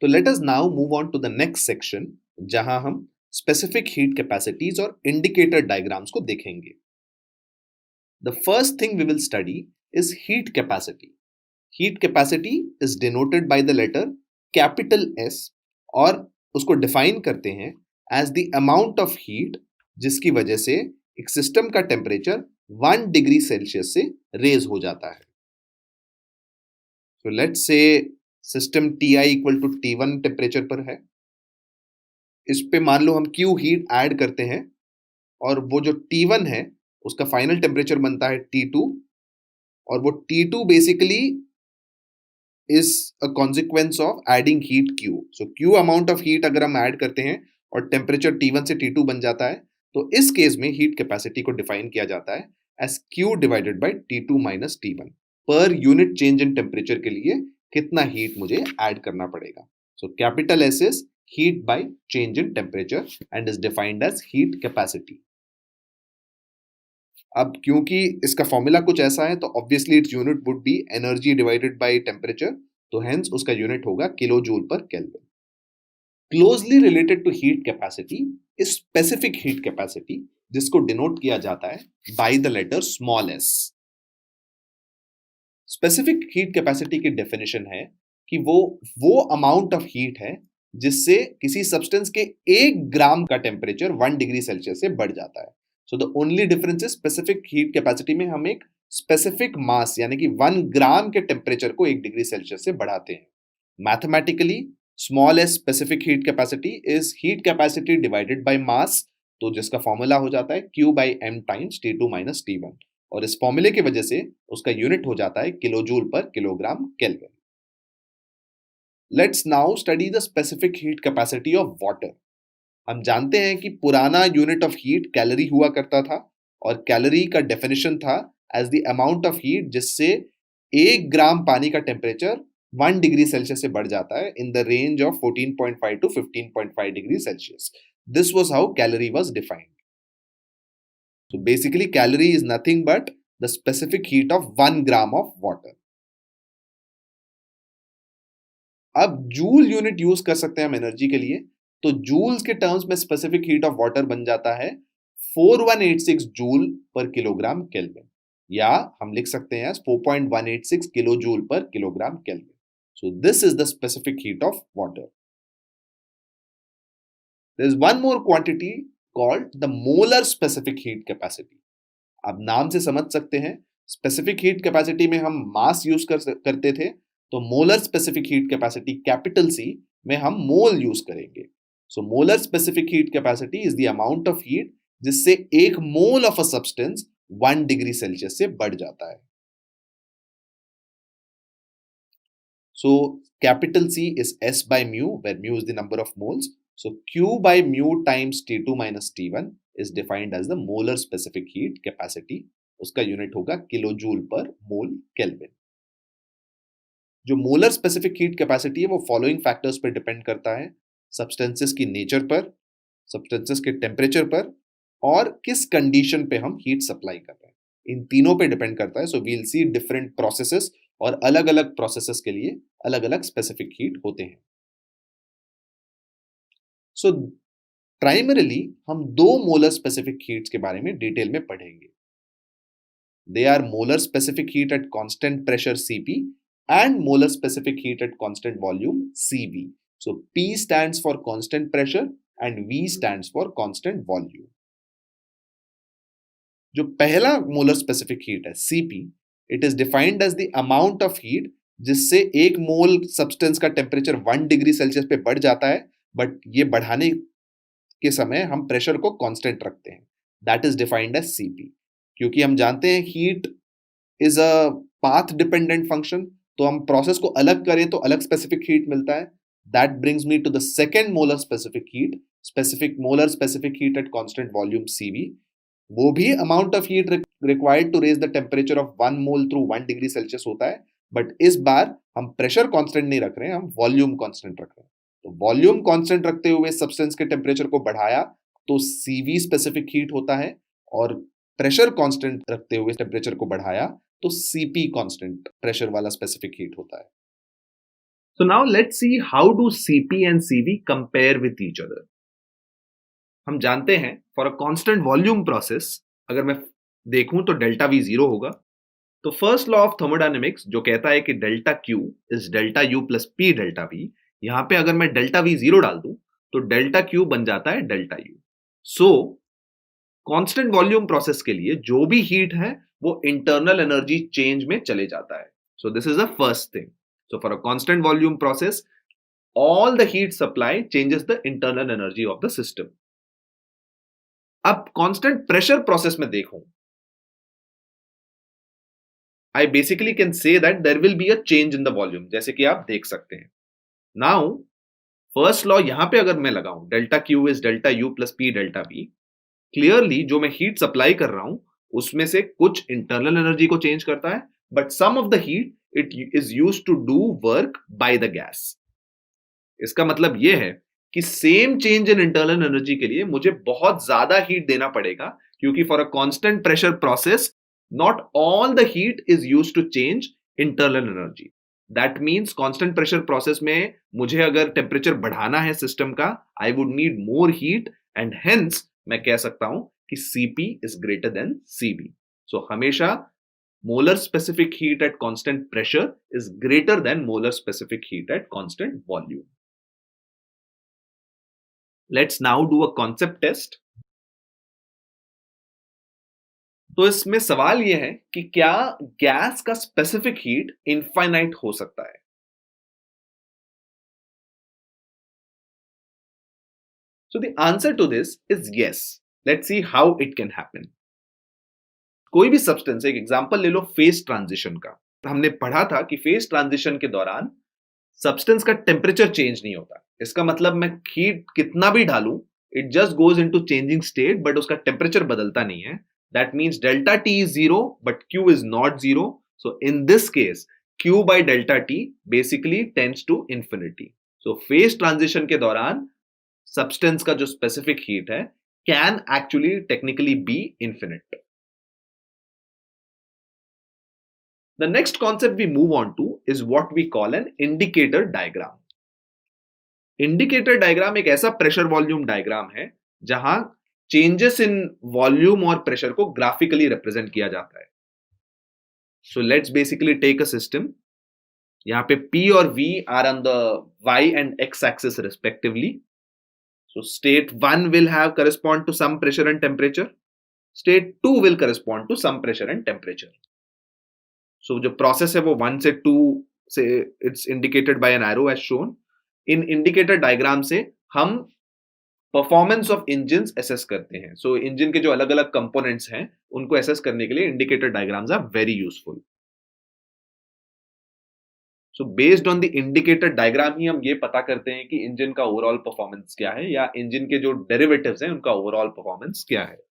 तो let us now move on to the next section, जहां हम स्पेसिफिक हीट कैपेसिटीज और इंडिकेटर डायग्राम्स को देखेंगे। The first thing we will study is heat capacity. Heat capacity is denoted by the letter capital S, और उसको define करते हैं as the amount of heat जिसकी वजह से एक सिस्टम का टेम्परेचर 1 डिग्री सेल्सियस से रेज हो जाता है। So let's say system Ti equal to T1 temperature पर है। इस पे मान लो हम Q हीट ऐड करते हैं, और वो जो T1 है उसका फाइनल टेम्परेचर बनता है T2, और वो T2 basically is a consequence of adding heat Q। So Q amount of heat अगर हम ऐड करते हैं और टेम्परेचर T1 से T2 बन जाता है, तो इस केस में हीट कैपेसिटी को डिफाइन किया जाता है as Q divided by T2 minus T1। Per unit change in temperature के लिए कितना हीट मुझे ऐड करना पड़ेगा। So capital S is heat by change in temperature and is defined as heat capacity. अब क्योंकि इसका फॉर्मूला कुछ ऐसा है, तो obviously its unit would be energy divided by temperature, तो हेंस उसका यूनिट होगा kilo joule per kelvin. Closely related to heat capacity is specific heat capacity, जिसको डिनोट किया जाता है by the letter small S. Specific heat capacity की definition है कि वो अमाउंट ऑफ हीट है जिससे किसी सब्सटेंस के 1 ग्राम का टेम्परेचर 1 डिग्री सेल्सियस से बढ़ जाता है। So the only difference is specific heat capacity में हम एक स्पेसिफिक मास यानी कि 1 ग्राम के टेम्परेचर को 1 डिग्री सेल्सियस से बढ़ाते हैं। Mathematically small S specific heat capacity is heat capacity divided by mass, तो जिसका फॉर्मूला हो जाता है Q by M times T2 minus T1, और इस फॉर्मूले की वजह से उसका यूनिट हो जाता है किलो जूल पर kilogram kelvin. Let's now study the specific heat capacity of water. हम जानते हैं कि पुराना यूनिट ऑफ हीट कैलोरी हुआ करता था, और कैलोरी का डेफिनेशन था as the amount of heat जिससे 1 ग्राम पानी का टेम्परेचर 1 डिग्री सेल्सियस से बढ़ जाता है in the range of 14.5 to 15.5 degree Celsius. This was how calorie was defined. So basically calorie is nothing but the specific heat of 1 gram of water. अब joule unit use कर सकते हैं हम energy के लिए, तो जूल्स के terms में स्पेसिफिक हीट ऑफ वाटर बन जाता है 4186 जूल पर किलोग्राम केल्विन, या हम लिख सकते हैं 4.186 किलो जूल पर kilogram kelvin. So this is the specific heat of water. There is one more quantity called the molar specific heat capacity. अब नाम से समझ सकते हैं, स्पेसिफिक हीट कैपेसिटी में हम मास यूज करते थे, तो molar specific heat capacity capital C में हम मोल यूज करेंगे। So molar specific heat capacity is the amount of heat जिससे 1 mole of a substance 1 degree Celsius से बढ़ जाता है। So capital C is S by mu, where mu is the number of moles. So Q by mu times T2 minus T1 is defined as the molar specific heat capacity. उसका unit होगा kilo joule पर मोल kelvin. जो molar specific heat capacity है वो following factors पर depend करता है: substances की नेचर पर, सब्सटेंसेस के टेम्परेचर पर, और किस कंडीशन पे हम हीट सप्लाई कर रहे हैं, इन तीनों पे डिपेंड करता है। सो वील सी डिफरेंट प्रोसेसेस, और अलग अलग प्रोसेसेस के लिए अलग अलग स्पेसिफिक हीट होते हैं। सो प्राइमरीली हम 2 मोलर स्पेसिफिक हीट्स के बारे में डिटेल में पढ़ेंगे। They are molar specific heat at constant pressure Cp and molar specific heat at constant volume Cv. So P stands for constant pressure and V stands for constant volume. जो पहला molar specific heat है Cp, it is defined as the amount of heat जिससे 1 मोल substance का temperature 1 degree Celsius पे बढ़ जाता है, but ये बढ़ाने के समय हम प्रेशर को कांस्टेंट रखते हैं। That is defined as Cp। क्योंकि हम जानते हैं heat is a path dependent function, तो हम प्रोसेस को अलग करें तो अलग स्पेसिफिक हीट मिलता है। That brings me to the second molar specific heat, molar specific heat at constant volume Cv। वो भी amount of heat required to raise the temperature of 1 mole through 1 degree Celsius होता है, but इस बार हम pressure constant नहीं रख रहे हैं, हम वॉल्यूम कांस्टेंट रख रहे हैं। तो वॉल्यूम कांस्टेंट रखते हुए सब्सटेंस के टेम्परेचर को बढ़ाया तो Cv स्पेसिफिक हीट होता है, और प्रेशर कांस्टेंट रखते हुए टेम्परेचर को बढ़ाया तो Cp कांस्टेंट प्रेशर वाला स्पेसिफिक हीट होता है। So now let's see how do Cp and Cv compare with each other. हम जानते हैं for a constant volume process अगर मैं देखूं तो डेल्टा V 0 होगा. तो फर्स्ट लॉ ऑफ थर्मोडायनेमिक्स जो कहता है कि delta Q is delta U plus P delta V, यहां पे अगर मैं डेल्टा V 0 डाल दूं तो डेल्टा Q बन जाता है डेल्टा U. सो कांस्टेंट वॉल्यूम प्रोसेस के लिए जो भी हीट है वो इंटरनल एनर्जी चेंज में चले जाता है. So this is the first thing. So for a constant volume process all the heat supply changes the internal energy of the system. अब कांस्टेंट प्रेशर प्रोसेस में देखूं, I basically can say that there will be a change in the volume, जैसे कि आप देख सकते हैं. Now, first law यहां पे अगर मैं लगाऊं, delta Q is delta U plus P delta V, clearly जो मैं हीट सप्लाई कर रहा हूं उसमें से कुछ इंटरनल एनर्जी को चेंज करता है, but some of the heat it is used to do work by the gas. इसका मतलब यह है कि same change in internal energy के लिए मुझे बहुत ज्यादा हीट देना पड़ेगा, क्योंकि for a constant pressure process not all the heat is used to change internal energy. That means constant pressure process में मुझे अगर टेम्परेचर बढ़ाना है सिस्टम का, I would need more heat and hence मैं कह सकता हूं कि Cp is greater than Cv. सो हमेशा molar specific heat at constant pressure is greater than molar specific heat at constant volume. Let's now do a concept test. तो इसमें सवाल यह है कि क्या गैस का स्पेसिफिक हीट इनफाइनाइट हो सकता है? So the answer to this is yes. Let's see how it can happen. कोई भी सब्सटेंस, एक एग्जांपल ले लो फेज ट्रांजिशन का. हमने पढ़ा था कि फेज ट्रांजिशन के दौरान सब्सटेंस का टेम्परेचर चेंज नहीं होता. इसका मतलब मैं हीट कितना भी डालूं, it just goes into changing state, but उसका टेम्परेचर बदलता नहीं है. That means delta T is zero but Q is not zero. So in this case Q by delta T basically tends to infinity. So phase transition के दौरान substance का जो specific heat है can actually technically be infinite. The next concept we move on to is what we call an indicator diagram. Indicator diagram एक ऐसा pressure volume diagram है जहां changes in volume और pressure को graphically represent किया जाता है. So let's basically take a system. यहाँ पे P और V are on the Y and X axis respectively. So state 1 will have correspond to some pressure and temperature. State 2 will correspond to some pressure and temperature. So जो process है वो 1 से 2 से it's indicated by an arrow as shown. In indicator diagram से हम performance of engines assess करते हैं. सो engine के जो अलग अलग कंपोनेंट्स हैं उनको एसेस करने के लिए indicator diagrams are very useful. So based on the indicator diagram ही हम ये पता करते हैं कि इंजन का ओवरऑल परफॉर्मेंस क्या है या इंजन के जो डेरिवेटिव्स हैं उनका ओवरऑल परफॉर्मेंस क्या है.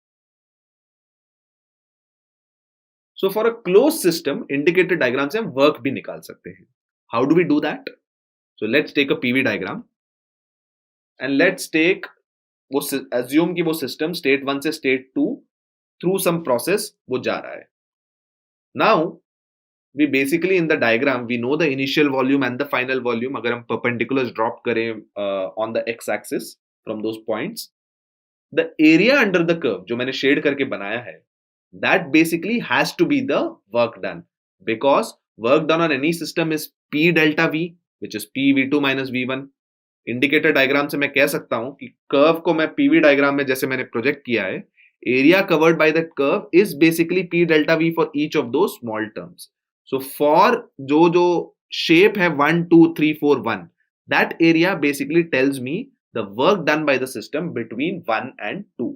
So for a closed system, indicator diagram से हम वर्क भी निकाल सकते हैं. How do we do that? So let's take a PV diagram and let's take वो assume कि वो system state 1 से state 2 through some process वो जा रहा है. Now we basically in the diagram we know the initial volume and the final volume. अगर हम perpendiculars drop करें on the x axis from those points, the area under the curve जो मैंने shade करके बनाया है, that basically has to be the work done, because work done on any system is P delta V, which is P V2 minus V1. Indicator diagram से मैं कह सकता हूं कि कर्व को मैं पीवी डायग्राम में जैसे मैंने प्रोजेक्ट किया है, area covered by that curve is basically P delta V for each of दो स्मॉल टर्म्स. सो फॉर जो शेप है 1 2 3 4 1, that area basically tells me the work done by the system between 1 and 2.